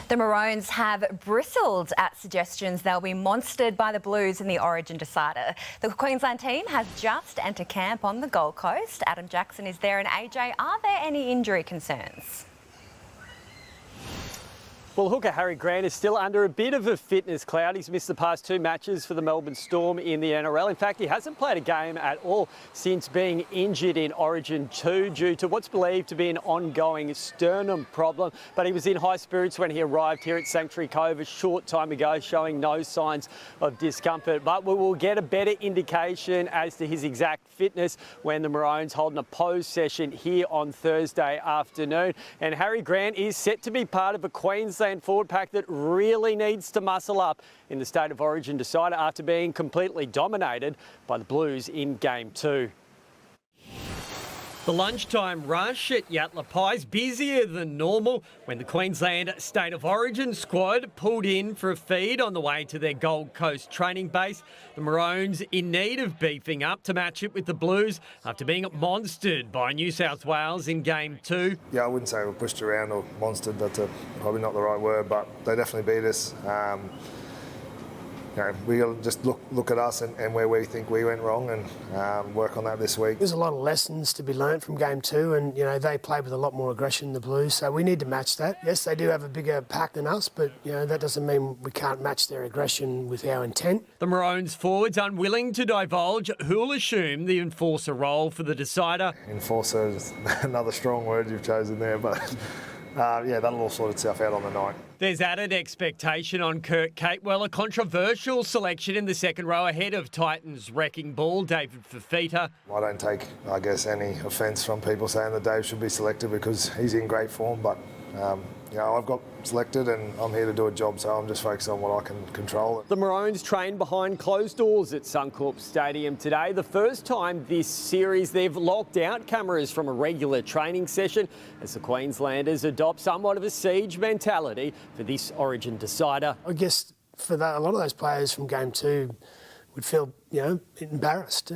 The Maroons have bristled at suggestions they'll be monstered by the Blues in the Origin decider. The Queensland team has just entered camp on the Gold Coast. Adam Jackson is there, and AJ, are there any injury concerns? Well, hooker Harry Grant is still under a bit of a fitness cloud. He's missed the past 2 matches for the Melbourne Storm in the NRL. In fact, he hasn't played a game at all since being injured in Origin 2 due to what's believed to be an ongoing sternum problem. But he was in high spirits when he arrived here at Sanctuary Cove a short time ago, showing no signs of discomfort. But we will get a better indication as to his exact fitness when the Maroons hold an opposed session here on Thursday afternoon. And Harry Grant is set to be part of a Queensland forward pack that really needs to muscle up in the State of Origin decider after being completely dominated by the Blues in Game 2. The lunchtime rush at Yatala Pies busier than normal when the Queensland State of Origin squad pulled in for a feed on the way to their Gold Coast training base. The Maroons in need of beefing up to match it with the Blues after being monstered by New South Wales in Game 2. Yeah, I wouldn't say we were pushed around or monstered. That's probably not the right word, but they definitely beat us. We got to just look at us and where we think we went wrong and work on that this week. There's a lot of lessons to be learnt from Game 2, and they played with a lot more aggression, the Blues, so we need to match that. Yes, they do have a bigger pack than us, but that doesn't mean we can't match their aggression with our intent. The Maroons forwards unwilling to divulge who'll assume the enforcer role for the decider. Enforcer is another strong word you've chosen there, but that'll all sort itself out on the night. There's added expectation on Kurt Capewell, a controversial selection in the second row ahead of Titans wrecking ball, David Fafita. I don't take, any offence from people saying that Dave should be selected because he's in great form, but I've got selected and I'm here to do a job, so I'm just focused on what I can control. The Maroons trained behind closed doors at Suncorp Stadium today. The first time this series they've locked out cameras from a regular training session as the Queenslanders adopt somewhat of a siege mentality for this Origin decider. I guess for a lot of those players from Game 2 would feel, embarrassed,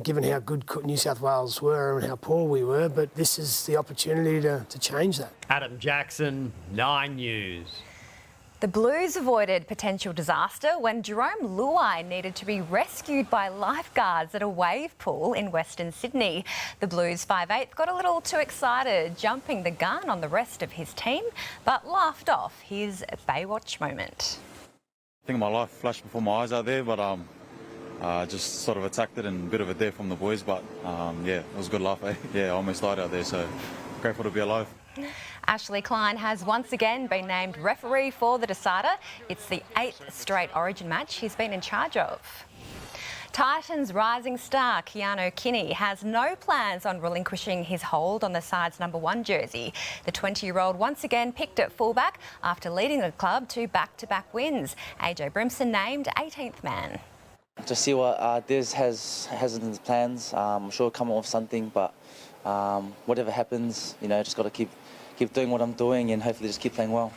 given how good New South Wales were and how poor we were. But this is the opportunity to change that. Adam Jackson, 9 News. The Blues avoided potential disaster when Jerome Luai needed to be rescued by lifeguards at a wave pool in Western Sydney. The Blues 5'8" got a little too excited, jumping the gun on the rest of his team, but laughed off his Baywatch moment. I think my life flashed before my eyes out there, but just sort of attacked it and a bit of a dare from the boys, but it was a good laugh, eh? Yeah, I almost died out there, so grateful to be alive. Ashley Klein has once again been named referee for the decider. It's the 8th straight Origin match he's been in charge of. Titans rising star Keanu Kinney has no plans on relinquishing his hold on the side's #1 jersey. The 20-year-old once again picked at fullback after leading the club to back-to-back wins. AJ Brimson named 18th man. To see what Diz has in his plans. I'm sure he'll come up with something, but whatever happens, just got to keep doing what I'm doing and hopefully just keep playing well.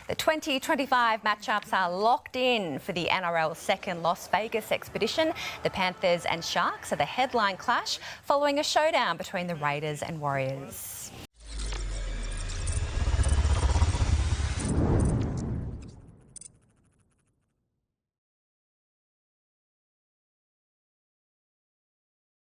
The 2025 matchups are locked in for the NRL's second Las Vegas expedition. The Panthers and Sharks are the headline clash following a showdown between the Raiders and Warriors.